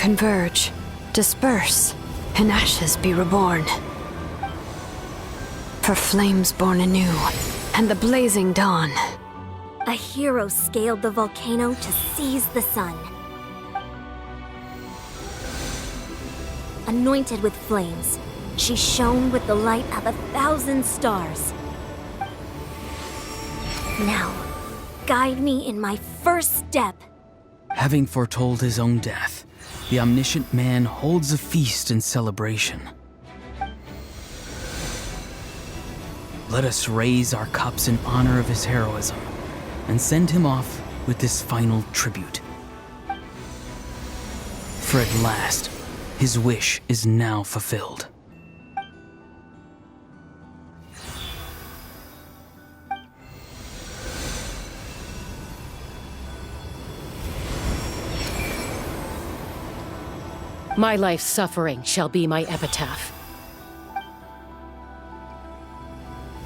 converge, disperse, and ashes be reborn. For flames born anew, and the blazing dawn. A hero scaled the volcano to seize the sun. Anointed with flames, she shone with the light of 1,000 stars. Now, guide me in my first step. Having foretold his own death, the omniscient man holds a feast in celebration. Let us raise our cups in honor of his heroism and send him off with this final tribute. For at last, his wish is now fulfilled. My life's suffering shall be my epitaph.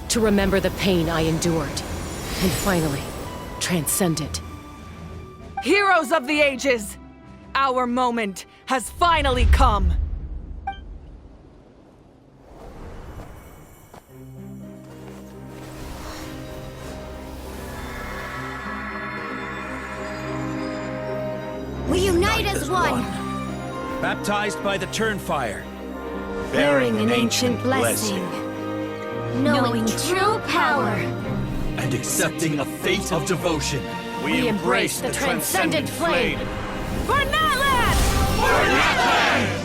To remember the pain I endured, and finally, transcend it. Heroes of the ages! Our moment has finally come! We unite as one! Baptized by the Turnfire. Bearing an ancient blessing. Knowing true power. And accepting a fate of devotion. We embrace the transcendent flame. For Natlan! For Natlan!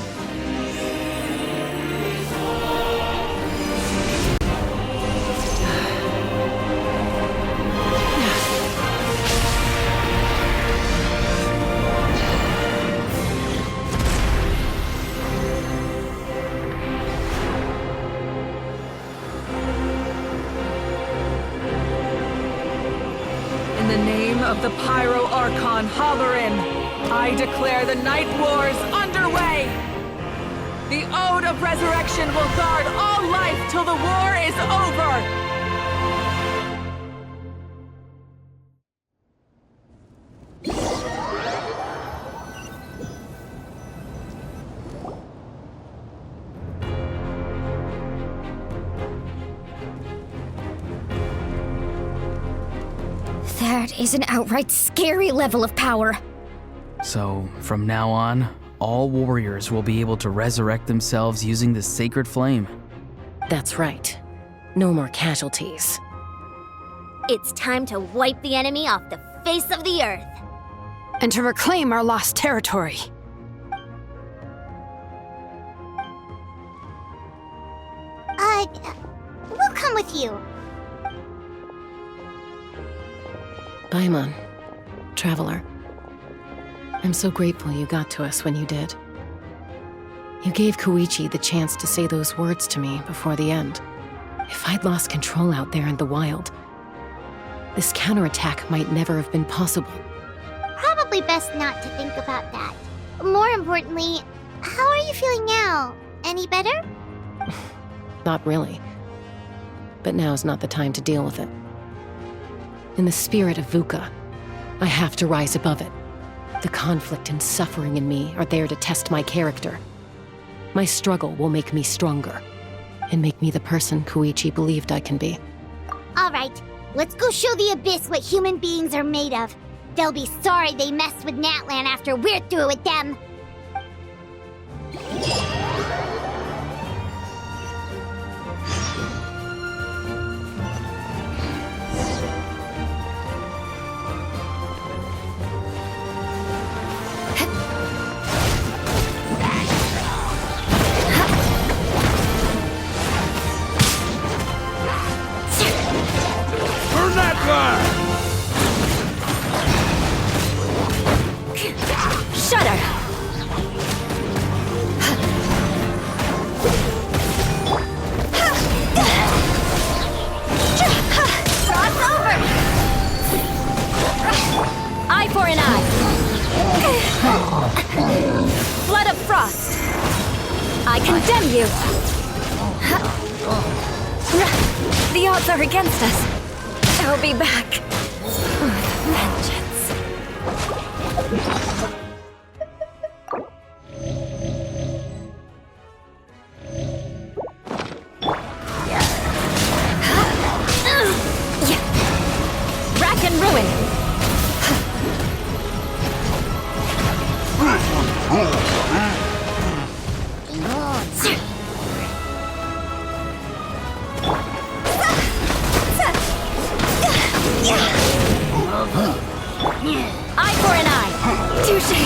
In the name of the Pyro Archon Halloran, I declare the Night Wars underway! The Ode of Resurrection will guard all life till the war is over! That is an outright scary level of power. So, from now on, all warriors will be able to resurrect themselves using this sacred flame. That's right. No more casualties. It's time to wipe the enemy off the face of the earth. And to reclaim our lost territory. We'll come with you. Paimon, Traveler. I'm so grateful you got to us when you did. You gave Koichi the chance to say those words to me before the end. If I'd lost control out there in the wild, this counterattack might never have been possible. Probably best not to think about that. More importantly, how are you feeling now? Any better? Not really. But now's not the time to deal with it. In the spirit of VUCA, I have to rise above it. The conflict and suffering in me are there to test my character. My struggle will make me stronger, and make me the person Koichi believed I can be. Alright, let's go show the Abyss what human beings are made of. They'll be sorry they messed with Natlan after we're through with them. Shudder! Cross over! Eye for an eye! Flood of frost! I condemn you! The odds are against us. I'll be back. With vengeance. Eye for an eye. Touche.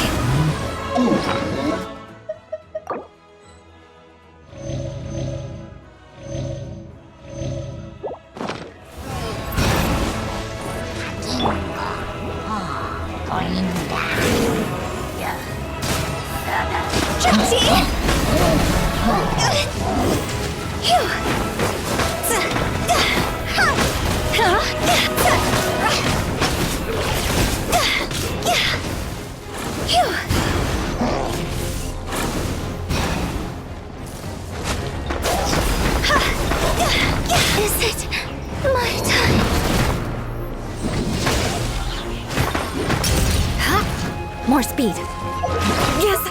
Is it my time? More speed. Yes!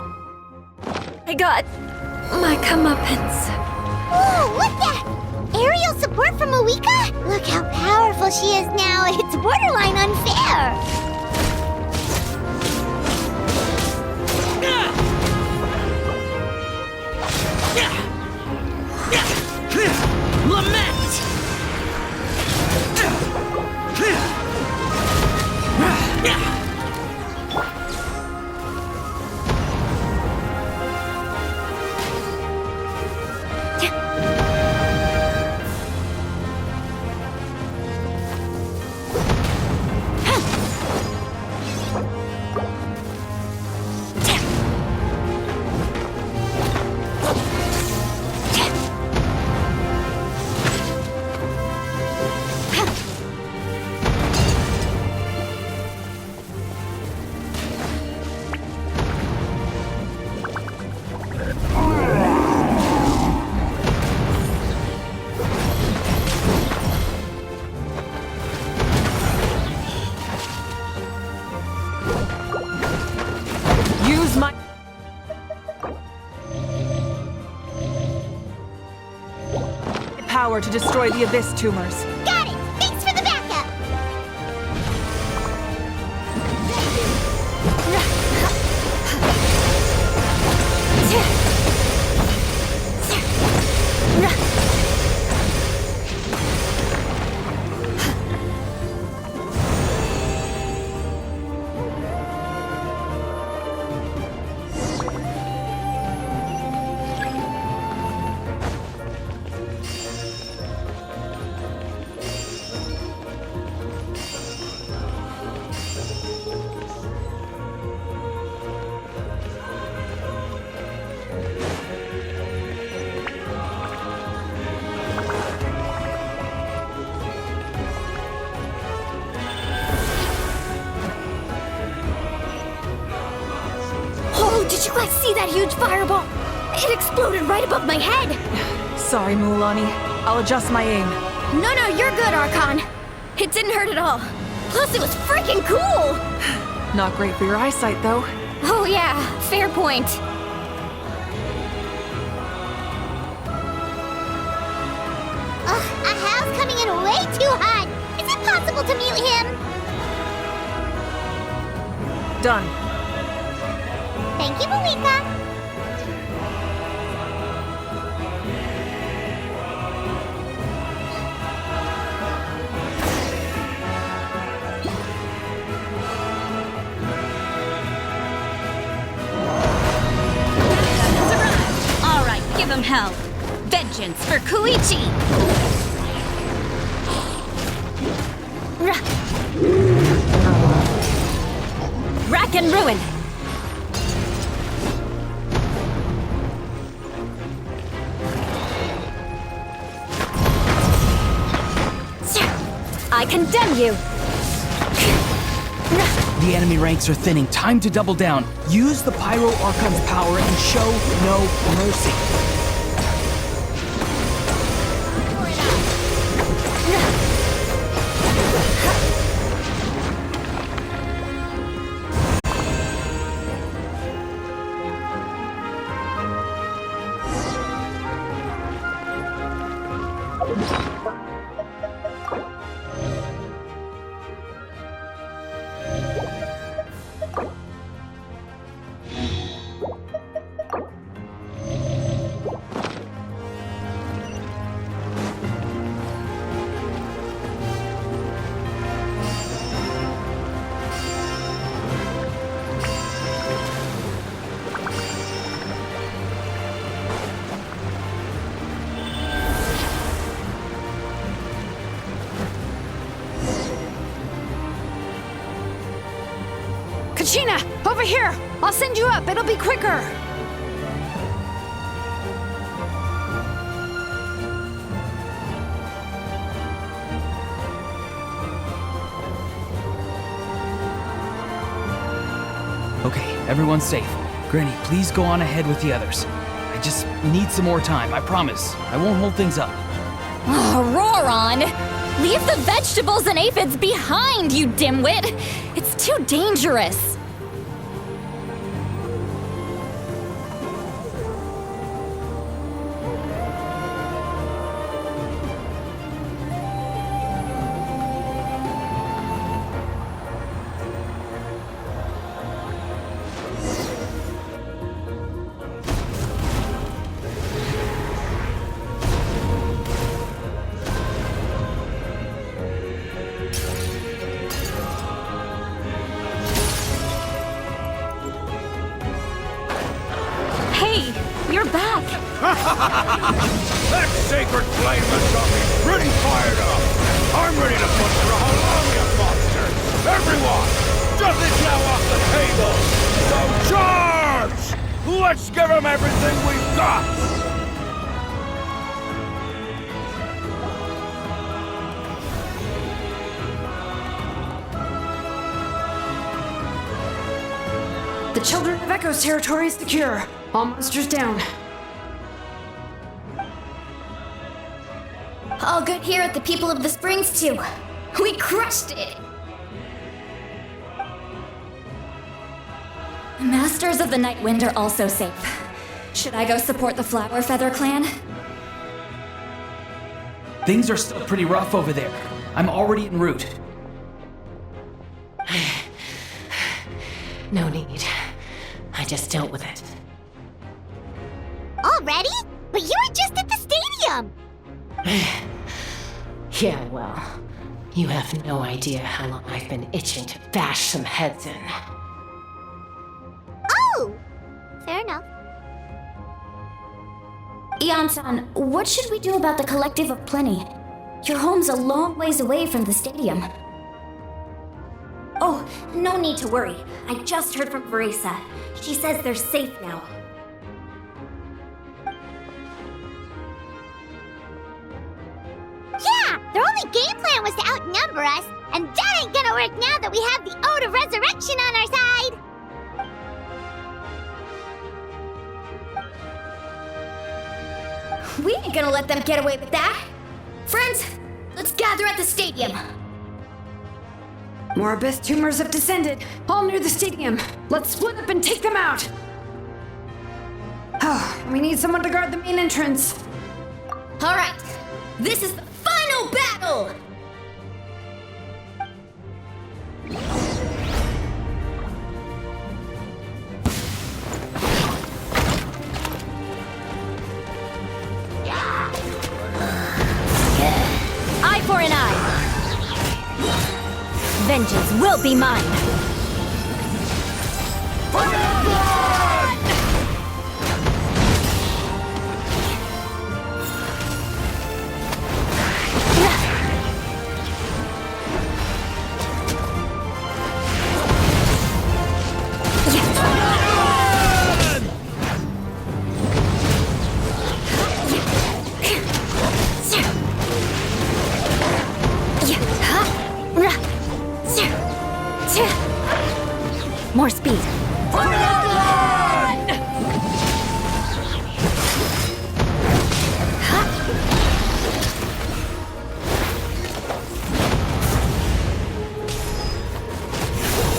I got my comeuppance. Oh, look that! Aerial support from Awika? Look how powerful she is now. It's borderline unfair. Lament! Use my power to destroy the Abyss tumors. Got it! Thanks for the backup! Oh, did you guys see that huge fireball? It exploded right above my head! Sorry, Mulan. I'll adjust my aim. No, you're good, Archon. It didn't hurt at all. Plus, it was freaking cool! Not great for your eyesight, though. Oh yeah, fair point. Ahal's coming in way too hot. Is it possible to mute him? Done. Thank you, Malika. All right, give him hell. Vengeance for Koichi. Rack and ruin. I condemn you! The enemy ranks are thinning. Time to double down. Use the Pyro Archon's power and show no mercy. Kachina, over here! I'll send you up, it'll be quicker! Okay, everyone's safe. Granny, please go on ahead with the others. I just need some more time, I promise. I won't hold things up. Oh, Roron! Leave the vegetables and aphids behind, you dimwit! It's too dangerous! Hey, you're back! That sacred flame has got me pretty fired up! I'm ready to put through a long, you monsters! Everyone! Nothing's now off the table! So charge! Let's give them everything we've got! The Children of Echo's territory is secure. All monsters down. All good here at the People of the Springs, too. We crushed it! The Masters of the Night Wind are also safe. Should I go support the Flower Feather clan? Things are still pretty rough over there. I'm already en route. No need. I just dealt with it. Already? But you were just at the stadium! Yeah, well, you have no idea how long I've been itching to bash some heads in. Oh! Fair enough. Ian-san, what should we do about the Collective of Plenty? Your home's a long ways away from the stadium. Oh, no need to worry. I just heard from Verisa. She says they're safe now. Yeah! Their only game plan was to outnumber us, and that ain't gonna work now that we have the Ode of Resurrection on our side! We ain't gonna let them get away with that. Friends, let's gather at the stadium. More abyss tumors have descended, all near the stadium. Let's split up and take them out! Oh, we need someone to guard the main entrance. All right, this is the final battle! Eye for an eye. Vengeance will be mine. More speed.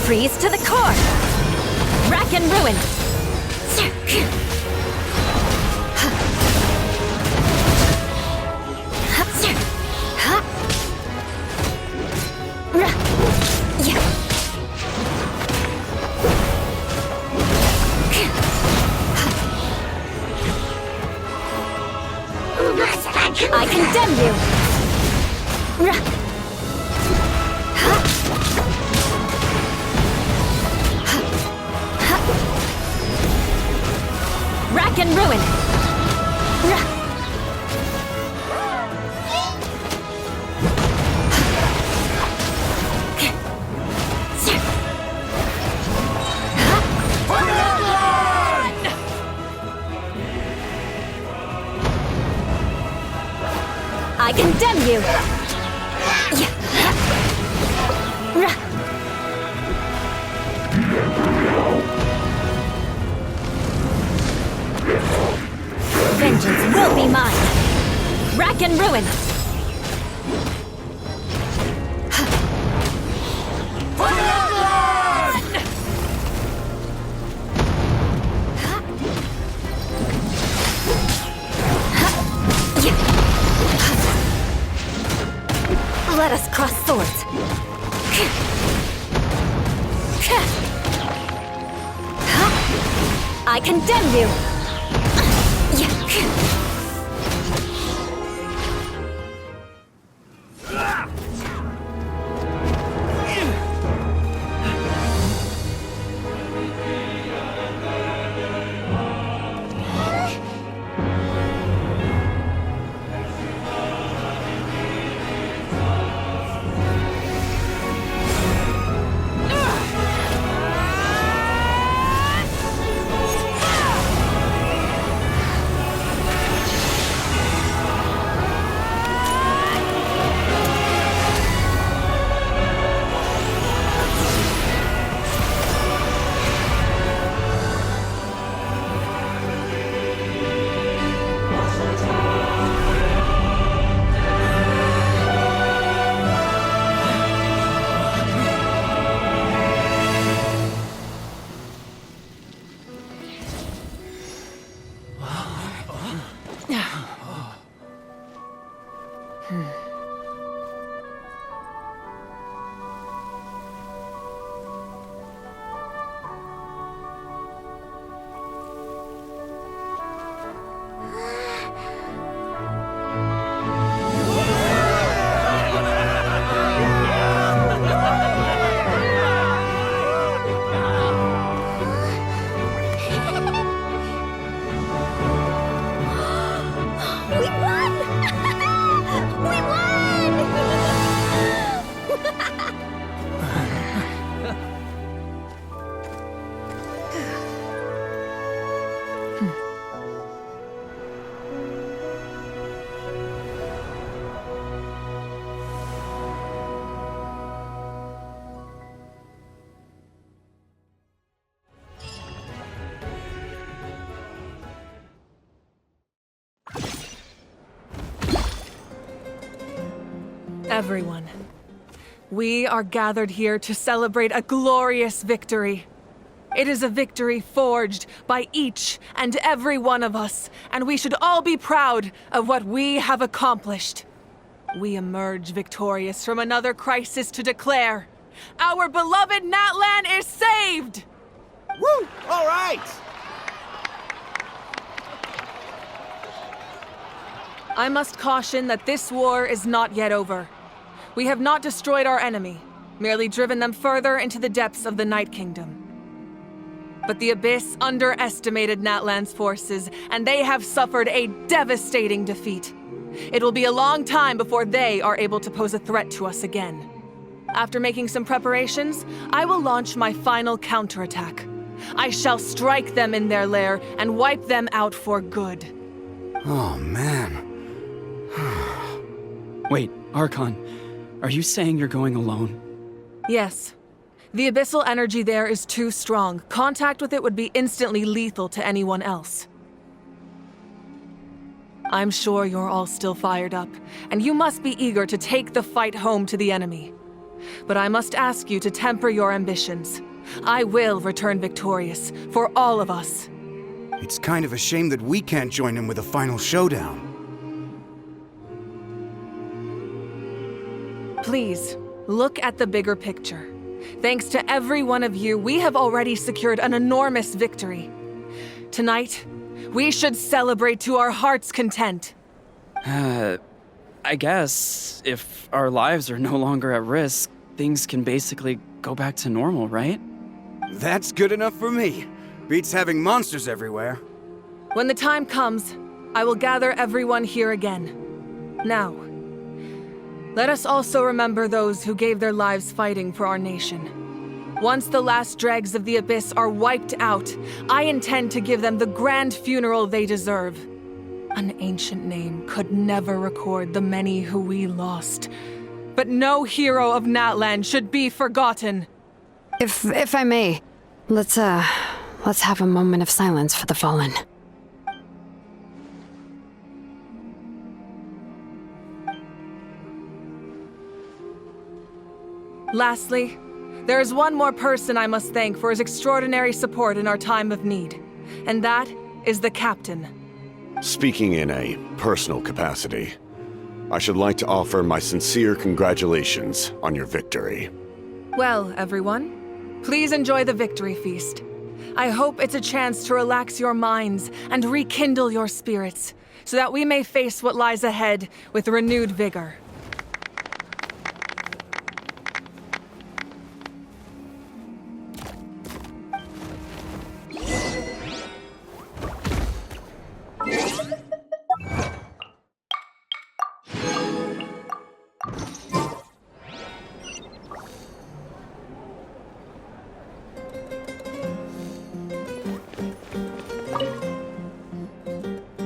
Freeze to the core. Rack and ruin. I condemn you! Rack and ruin! condemn you! Vengeance will be mine! Rack and ruin! Let us cross swords. I condemn you! Everyone, we are gathered here to celebrate a glorious victory. It is a victory forged by each and every one of us, and we should all be proud of what we have accomplished. We emerge victorious from another crisis to declare, our beloved Natlan is saved! Woo! All right! I must caution that this war is not yet over. We have not destroyed our enemy, merely driven them further into the depths of the Night Kingdom. But the Abyss underestimated Natlan's forces, and they have suffered a devastating defeat. It will be a long time before they are able to pose a threat to us again. After making some preparations, I will launch my final counterattack. I shall strike them in their lair and wipe them out for good. Oh, man. Wait, Archon, are you saying you're going alone? Yes. The abyssal energy there is too strong. Contact with it would be instantly lethal to anyone else. I'm sure you're all still fired up, and you must be eager to take the fight home to the enemy. But I must ask you to temper your ambitions. I will return victorious, for all of us. It's kind of a shame that we can't join him with a final showdown. Please, look at the bigger picture. Thanks to every one of you, we have already secured an enormous victory. Tonight, we should celebrate to our heart's content. I guess if our lives are no longer at risk, things can basically go back to normal, right? That's good enough for me. Beats having monsters everywhere. When the time comes, I will gather everyone here again. Now, let us also remember those who gave their lives fighting for our nation. Once the last dregs of the Abyss are wiped out, I intend to give them the grand funeral they deserve. An ancient name could never record the many who we lost. But no hero of Natlan should be forgotten. If I may, let's have a moment of silence for the fallen. Lastly, there is one more person I must thank for his extraordinary support in our time of need, and that is the captain. Speaking in a personal capacity, I should like to offer my sincere congratulations on your victory. Well, everyone, please enjoy the victory feast. I hope it's a chance to relax your minds and rekindle your spirits, so that we may face what lies ahead with renewed vigor.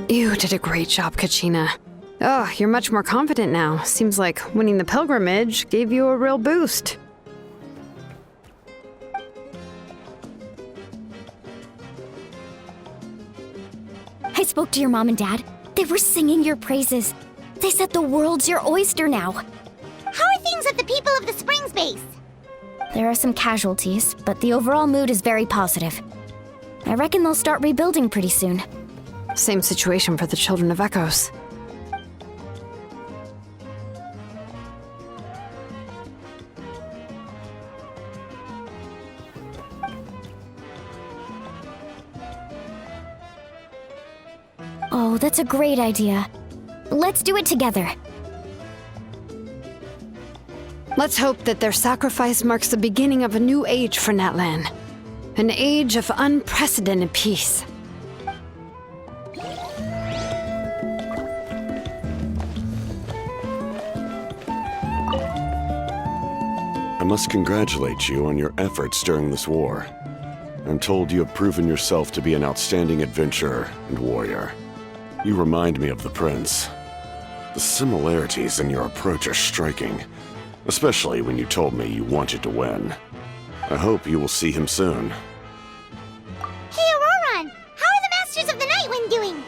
You did a great job, Kachina. Oh, you're much more confident now. Seems like winning the pilgrimage gave you a real boost. I spoke to your mom and dad. They were singing your praises. They said the world's your oyster now. How are things at the People of the Springs base? There are some casualties, but the overall mood is very positive. I reckon they'll start rebuilding pretty soon. Same situation for the Children of Echoes. Oh, that's a great idea. Let's do it together. Let's hope that their sacrifice marks the beginning of a new age for Natlan. An age of unprecedented peace. I must congratulate you on your efforts during this war. I'm told you have proven yourself to be an outstanding adventurer and warrior. You remind me of the prince. The similarities in your approach are striking, especially when you told me you wanted to win. I hope you will see him soon. Hey, Auroran! How are the Masters of the Nightwind doing?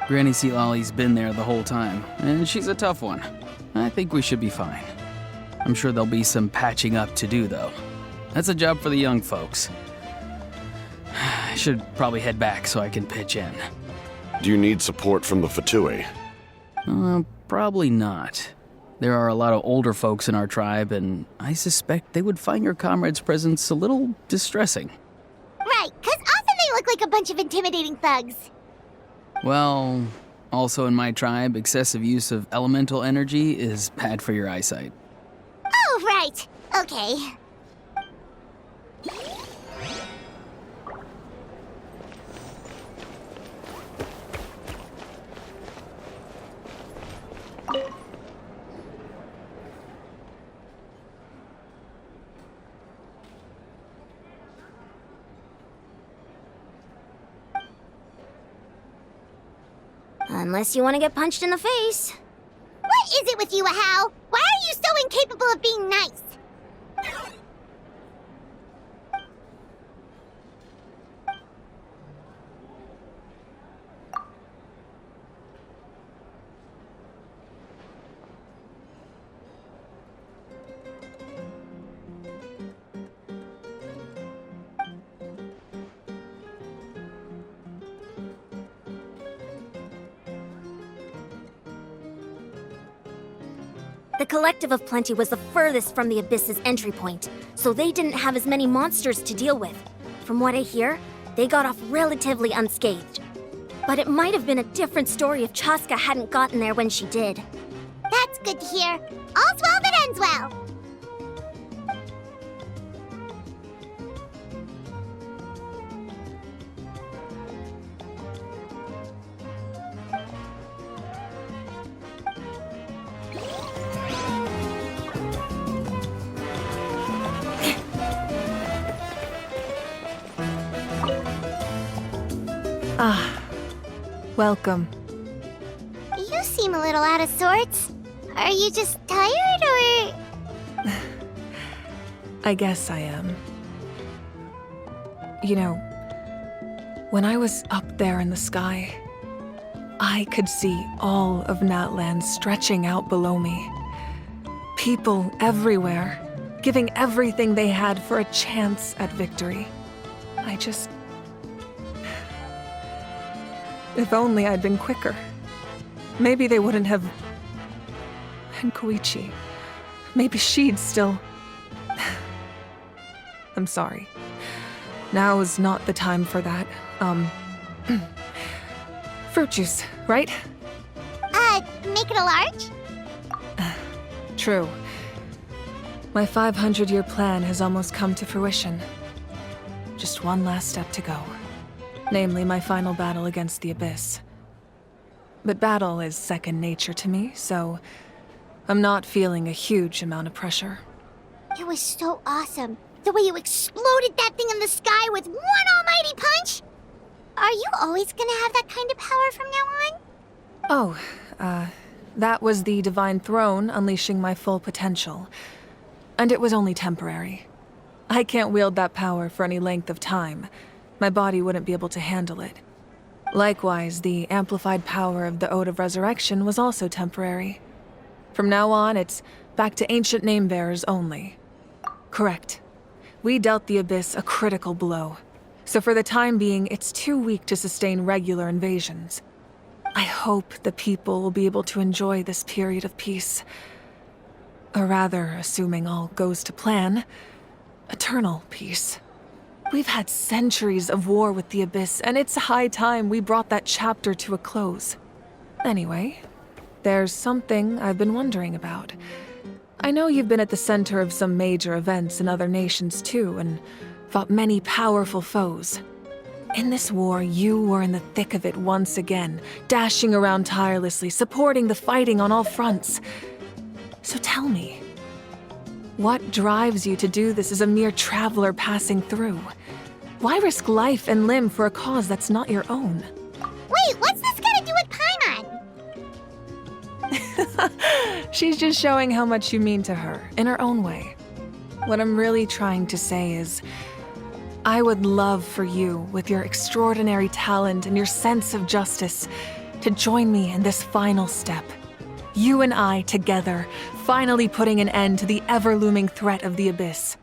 Granny Sealolly's been there the whole time, and she's a tough one. I think we should be fine. I'm sure there'll be some patching up to do, though. That's a job for the young folks. I should probably head back so I can pitch in. Do you need support from the Fatui? Probably not. There are a lot of older folks in our tribe, and I suspect they would find your comrade's presence a little distressing. Right, 'cause often they look like a bunch of intimidating thugs. Well, also in my tribe, excessive use of elemental energy is bad for your eyesight. Oh, right. Okay. Unless you want to get punched in the face. What is it with you, Ahau? Why are you so incapable of being nice? The Collective of Plenty was the furthest from the Abyss's entry point, so they didn't have as many monsters to deal with. From what I hear, they got off relatively unscathed. But it might have been a different story if Chaska hadn't gotten there when she did. That's good to hear. All's well that ends well. Welcome. You seem a little out of sorts. Are you just tired, or...? I guess I am. You know, when I was up there in the sky, I could see all of Natlan stretching out below me. People everywhere, giving everything they had for a chance at victory. If only I'd been quicker. Maybe they wouldn't have... And Koichi. Maybe she'd still... I'm sorry. Now is not the time for that. Fruit juice, right? Make it a large? True. My 500-year plan has almost come to fruition. Just one last step to go. Namely, my final battle against the Abyss. But battle is second nature to me, so I'm not feeling a huge amount of pressure. It was so awesome. The way you exploded that thing in the sky with one almighty punch! Are you always gonna have that kind of power from now on? Oh, that was the Divine Throne unleashing my full potential. And it was only temporary. I can't wield that power for any length of time. My body wouldn't be able to handle it. Likewise, the amplified power of the Ode of Resurrection was also temporary. From now on, it's back to ancient name-bearers only. Correct. We dealt the Abyss a critical blow. So for the time being, it's too weak to sustain regular invasions. I hope the people will be able to enjoy this period of peace. Or rather, assuming all goes to plan, eternal peace. We've had centuries of war with the Abyss, and it's high time we brought that chapter to a close. Anyway, there's something I've been wondering about. I know you've been at the center of some major events in other nations too, and fought many powerful foes. In this war, you were in the thick of it once again, dashing around tirelessly, supporting the fighting on all fronts. So tell me, what drives you to do this as a mere traveler passing through? Why risk life and limb for a cause that's not your own? Wait, what's this got to do with Paimon? She's just showing how much you mean to her, in her own way. What I'm really trying to say is, I would love for you, with your extraordinary talent and your sense of justice, to join me in this final step. You and I together, finally putting an end to the ever-looming threat of the Abyss.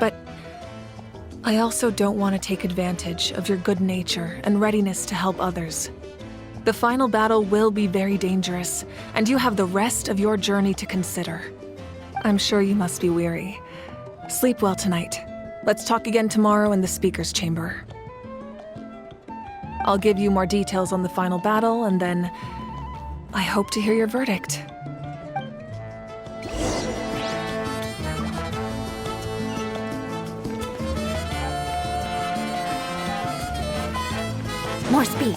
But I also don't want to take advantage of your good nature and readiness to help others. The final battle will be very dangerous, and you have the rest of your journey to consider. I'm sure you must be weary. Sleep well tonight. Let's talk again tomorrow in the speaker's chamber. I'll give you more details on the final battle, and then I hope to hear your verdict. More speed.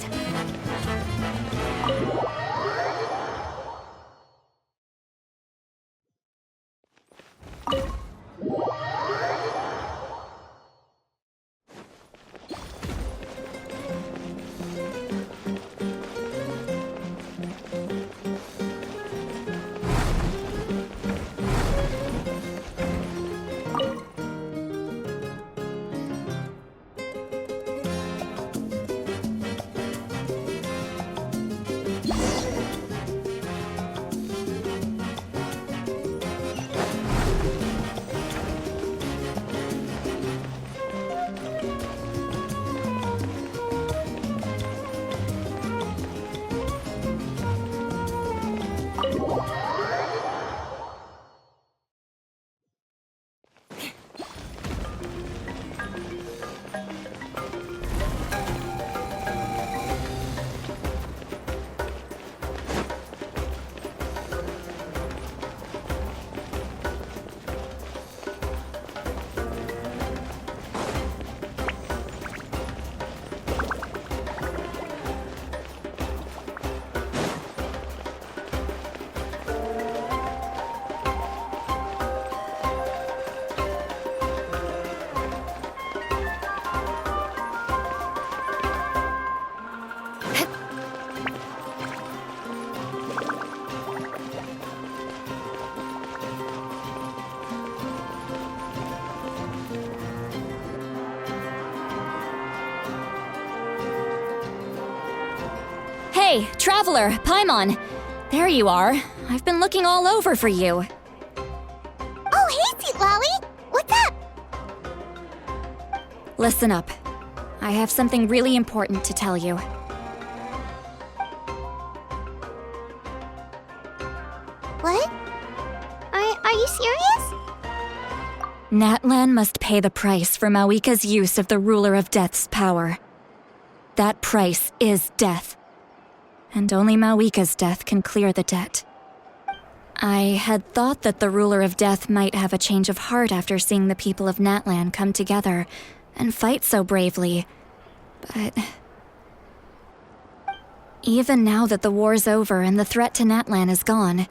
Hey, Traveler, Paimon. There you are. I've been looking all over for you. Oh, hey, Sweet Lolly! What's up? Listen up. I have something really important to tell you. What? Are you serious? Natlan must pay the price for Mawika's use of the Ruler of Death's power. That price is death. And only Mawika's death can clear the debt. I had thought that the Ruler of Death might have a change of heart after seeing the people of Natlan come together and fight so bravely, but... Even now that the war's over and the threat to Natlan is gone,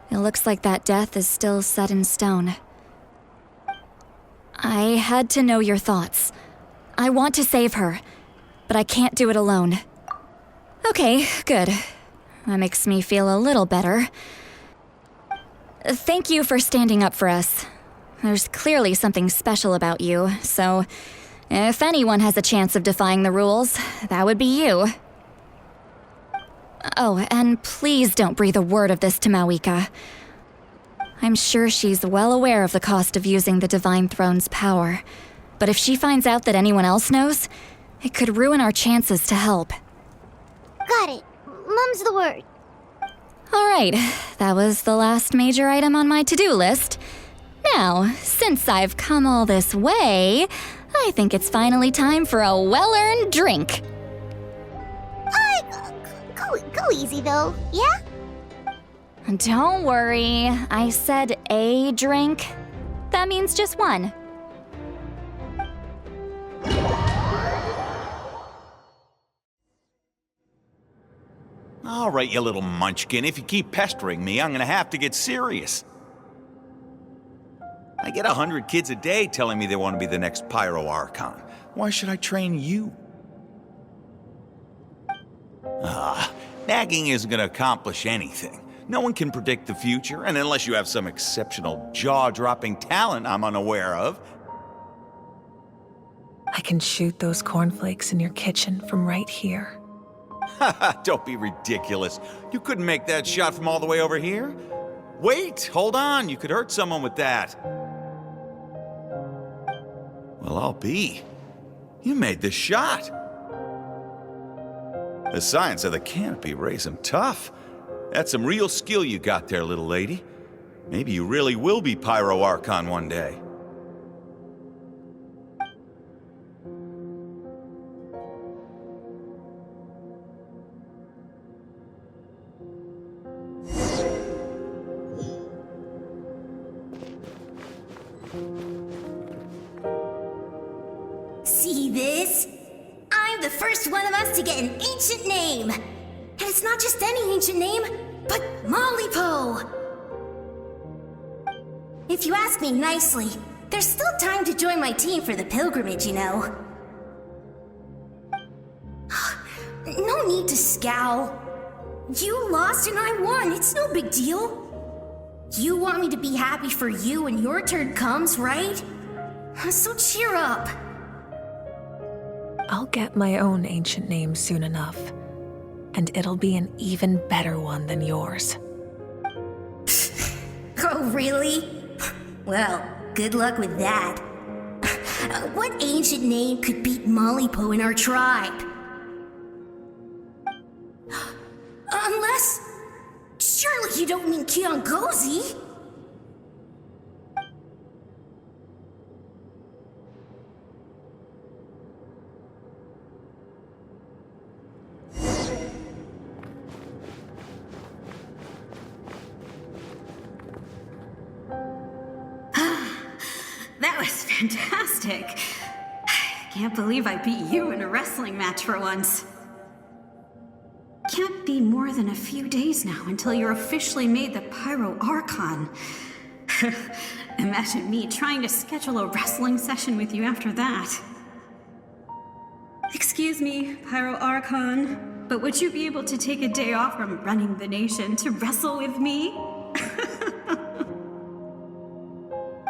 it looks like that death is still set in stone. I had to know your thoughts. I want to save her, but I can't do it alone. Okay, good. That makes me feel a little better. Thank you for standing up for us. There's clearly something special about you, so if anyone has a chance of defying the rules, that would be you. Oh, and please don't breathe a word of this to Mawika. I'm sure she's well aware of the cost of using the Divine Throne's power, but if she finds out that anyone else knows, it could ruin our chances to help. Got it. Mum's the word. All right, that was the last major item on my to-do list. Now, since I've come all this way, I think it's finally time for a well-earned drink. Go easy, though, yeah? Don't worry, I said a drink. That means just one. All right, you little munchkin. If you keep pestering me, I'm gonna have to get serious. I get 100 kids a day telling me they want to be the next Pyro Archon. Why should I train you? Nagging isn't gonna accomplish anything. No one can predict the future, and unless you have some exceptional jaw-dropping talent I'm unaware of. I can shoot those cornflakes in your kitchen from right here. Don't be ridiculous. You couldn't make that shot from all the way over here? Wait, hold on. You could hurt someone with that. Well, I'll be. You made the shot. The science of the canopy raised him tough. That's some real skill you got there, little lady. Maybe you really will be Pyro Archon one day. See this? I'm the first one of us to get an ancient name. And it's not just any ancient name, but Malipo. If you ask me nicely, there's still time to join my team for the pilgrimage, you know. No need to scowl. You lost and I won, it's no big deal. You want me to be happy for you when your turn comes, right? So cheer up. I'll get my own ancient name soon enough, and it'll be an even better one than yours. Oh, really? Well, good luck with that. What ancient name could beat Malipo in our tribe? Unless... surely you don't mean Kiangozi? That was fantastic. Can't believe I beat you in a wrestling match for once. Can't be more than a few days now until you're officially made the Pyro Archon. Imagine me trying to schedule a wrestling session with you after that. Excuse me, Pyro Archon, but would you be able to take a day off from running the nation to wrestle with me?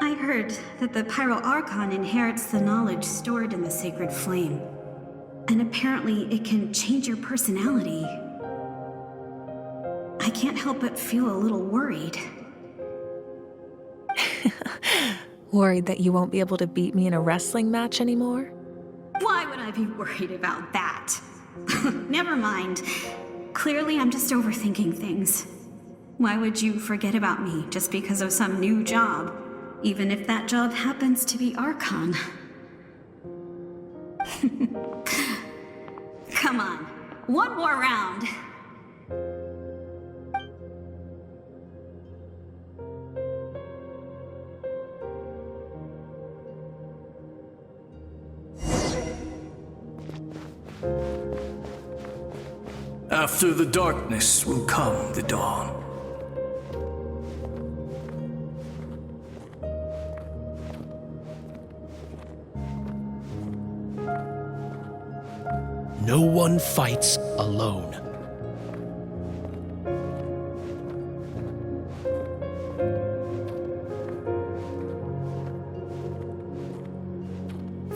I heard that the Pyro Archon inherits the knowledge stored in the sacred flame. And apparently it can change your personality. I can't help but feel a little worried. Worried that you won't be able to beat me in a wrestling match anymore? Why would I be worried about that? Never mind. Clearly, I'm just overthinking things. Why would you forget about me just because of some new job, even if that job happens to be Archon? Come on, one more round. After the darkness will come the dawn. No one fights alone.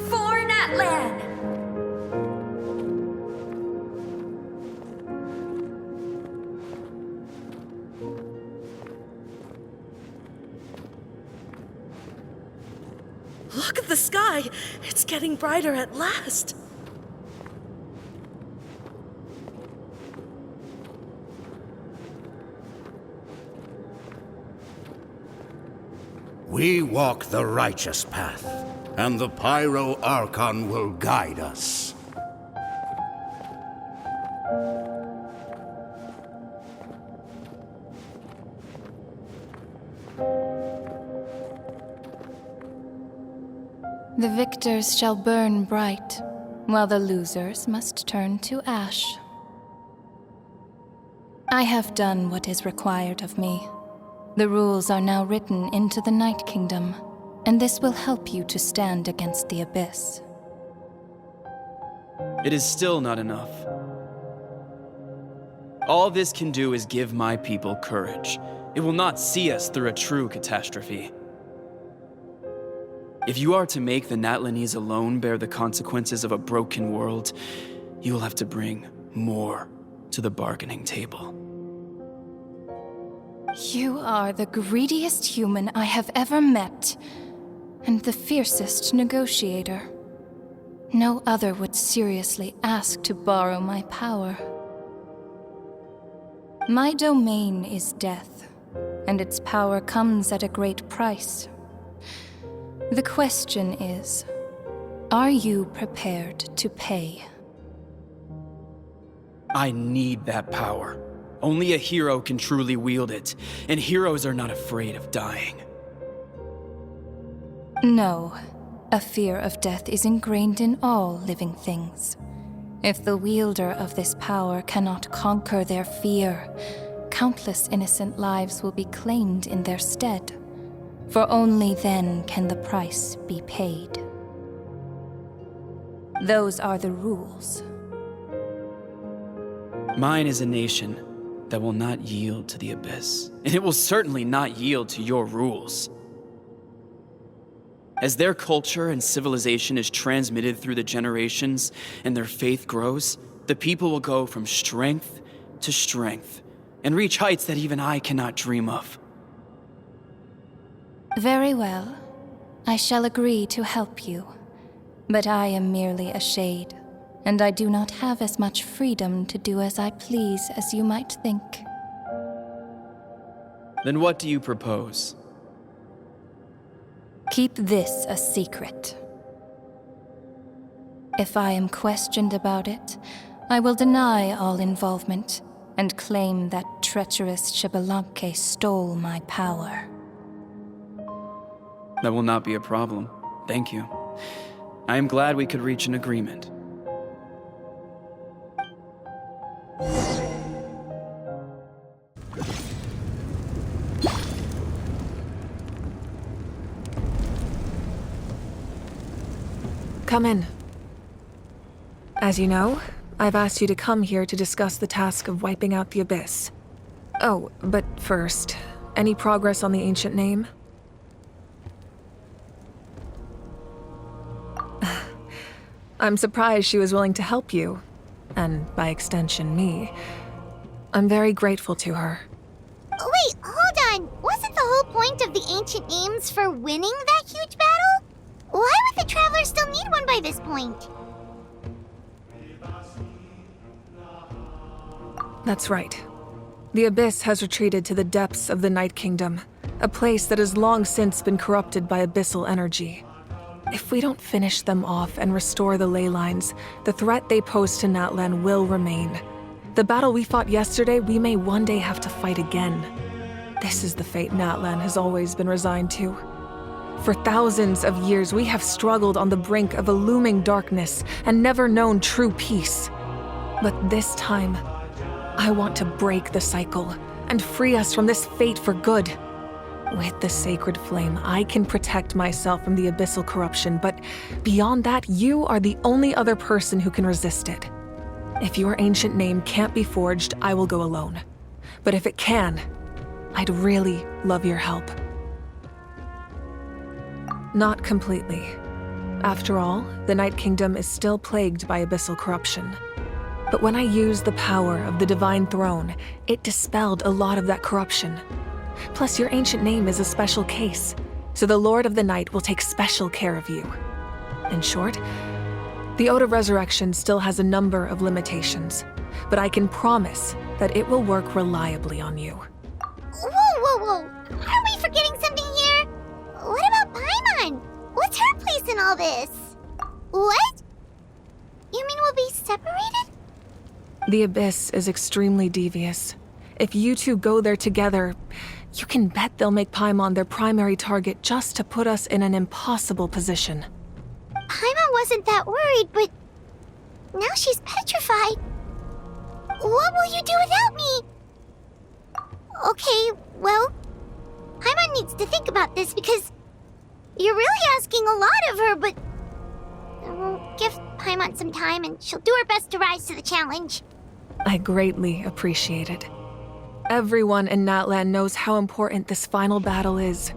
For Natlan! Look at the sky! It's getting brighter at last! We walk the righteous path, and the Pyro Archon will guide us. The victors shall burn bright, while the losers must turn to ash. I have done what is required of me. The rules are now written into the Night Kingdom, and this will help you to stand against the Abyss. It is still not enough. All this can do is give my people courage. It will not see us through a true catastrophe. If you are to make the Natlanese alone bear the consequences of a broken world, you will have to bring more to the bargaining table. You are the greediest human I have ever met, and the fiercest negotiator. No other would seriously ask to borrow my power. My domain is death, and its power comes at a great price. The question is, are you prepared to pay? I need that power. Only a hero can truly wield it, and heroes are not afraid of dying. No, a fear of death is ingrained in all living things. If the wielder of this power cannot conquer their fear, countless innocent lives will be claimed in their stead. For only then can the price be paid. Those are the rules. Mine is a nation that will not yield to the Abyss, and it will certainly not yield to your rules. As their culture and civilization is transmitted through the generations and their faith grows, the people will go from strength to strength and reach heights that even I cannot dream of. Very well. I shall agree to help you. But I am merely a shade, and I do not have as much freedom to do as I please as you might think. Then what do you propose? Keep this a secret. If I am questioned about it, I will deny all involvement and claim that treacherous Xbalanque stole my power. That will not be a problem. Thank you. I am glad we could reach an agreement. Come in. As you know, I've asked you to come here to discuss the task of wiping out the Abyss. Oh, but first, any progress on the ancient name? I'm surprised she was willing to help you, and by extension me. I'm very grateful to her. Wait, hold on. Wasn't the whole point of the ancient names for winning that huge battle? Why would the Traveler still need one by this point? That's right. The Abyss has retreated to the depths of the Night Kingdom, a place that has long since been corrupted by abyssal energy. If we don't finish them off and restore the ley lines, the threat they pose to Natlan will remain. The battle we fought yesterday, we may one day have to fight again. This is the fate Natlan has always been resigned to. For thousands of years, we have struggled on the brink of a looming darkness and never known true peace. But this time, I want to break the cycle and free us from this fate for good. With the sacred flame, I can protect myself from the abyssal corruption, but beyond that, you are the only other person who can resist it. If your ancient name can't be forged, I will go alone. But if it can, I'd really love your help. Not completely. After all, the Night Kingdom is still plagued by abyssal corruption. But when I used the power of the Divine Throne, it dispelled a lot of that corruption. Plus, your ancient name is a special case, so the Lord of the Night will take special care of you. In short, the Ode of Resurrection still has a number of limitations, but I can promise that it will work reliably on you. Whoa. Are we forgetting something here? What about Paimon? What's her place in all this? What? You mean we'll be separated? The Abyss is extremely devious. If you two go there together, you can bet they'll make Paimon their primary target just to put us in an impossible position. Paimon wasn't that worried, but now she's petrified. What will you do without me? Okay, well, Paimon needs to think about this because you're really asking a lot of her, but we'll give Paimon some time and she'll do her best to rise to the challenge. I greatly appreciate it. Everyone in Natlan knows how important this final battle is.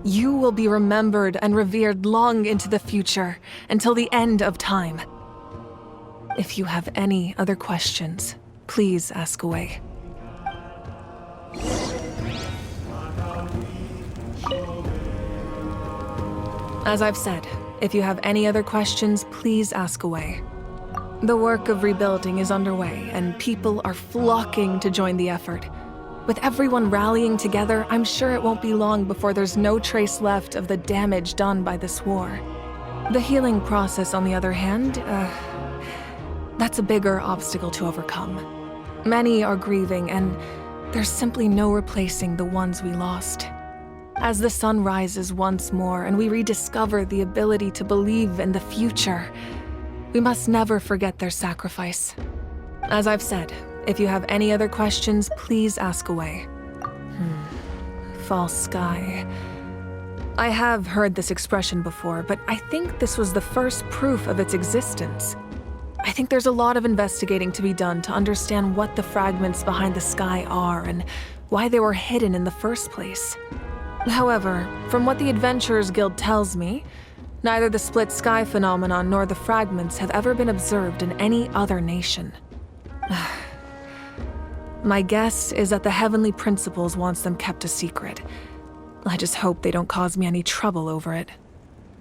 You will be remembered and revered long into the future, until the end of time. If you have any other questions, please ask away. As I've said, if you have any other questions, please ask away. The work of rebuilding is underway, and people are flocking to join the effort. With everyone rallying together, I'm sure it won't be long before there's no trace left of the damage done by this war. The healing process, on the other hand, that's a bigger obstacle to overcome. Many are grieving, and there's simply no replacing the ones we lost. As the sun rises once more and we rediscover the ability to believe in the future, we must never forget their sacrifice. As I've said, if you have any other questions, please ask away. False sky. I have heard this expression before, but I think this was the first proof of its existence. I think there's a lot of investigating to be done to understand what the fragments behind the sky are and why they were hidden in the first place. However, from what the Adventurers Guild tells me, neither the split sky phenomenon nor the fragments have ever been observed in any other nation. My guess is that the Heavenly Principles wants them kept a secret. I just hope they don't cause me any trouble over it.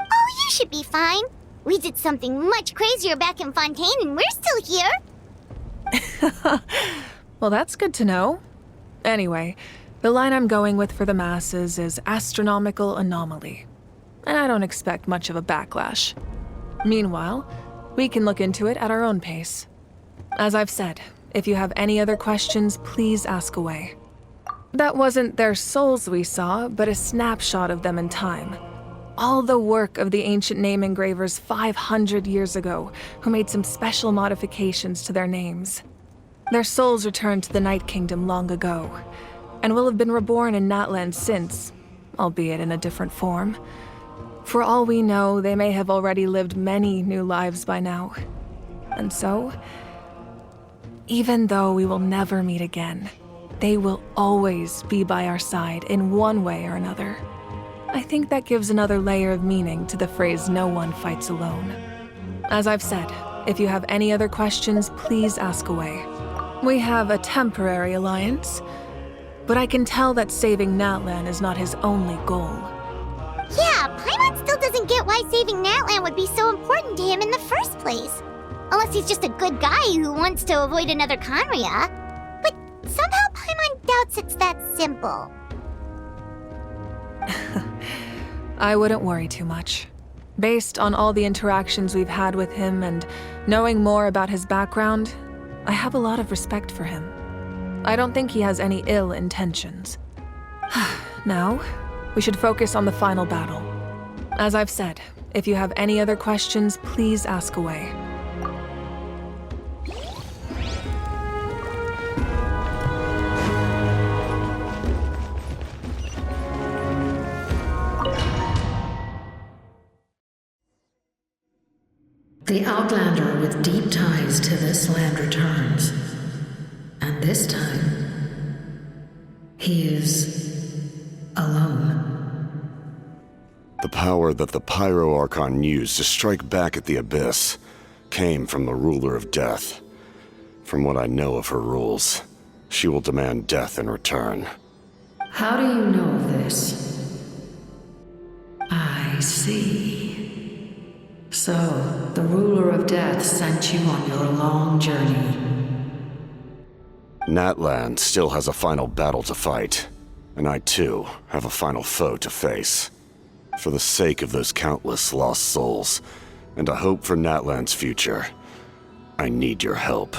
Oh, you should be fine. We did something much crazier back in Fontaine and we're still here. Well, that's good to know. Anyway, the line I'm going with for the masses is astronomical anomaly. And I don't expect much of a backlash. Meanwhile, we can look into it at our own pace. As I've said, if you have any other questions, please ask away. That wasn't their souls we saw, but a snapshot of them in time. All the work of the ancient name engravers 500 years ago, who made some special modifications to their names. Their souls returned to the Night Kingdom long ago, and will have been reborn in Natlan since, albeit in a different form. For all we know, they may have already lived many new lives by now. And so, even though we will never meet again, they will always be by our side in one way or another. I think that gives another layer of meaning to the phrase, "No one fights alone." As I've said, if you have any other questions, please ask away. We have a temporary alliance, but I can tell that saving Natlan is not his only goal. Yeah, Paimon still doesn't get why saving Natlan would be so important to him in the first place. Unless he's just a good guy who wants to avoid another Conria. But somehow Paimon doubts it's that simple. I wouldn't worry too much. Based on all the interactions we've had with him and knowing more about his background, I have a lot of respect for him. I don't think he has any ill intentions. Now, we should focus on the final battle. As I've said, if you have any other questions, please ask away. The Outlander with deep ties to this land returns. And this time, he is alone. The power that the Pyro Archon used to strike back at the Abyss came from the Ruler of Death. From what I know of her rules, she will demand death in return. How do you know of this? I see. So, the Ruler of Death sent you on your long journey. Natlan still has a final battle to fight, and I too have a final foe to face. For the sake of those countless lost souls, and a hope for Natlan's future, I need your help.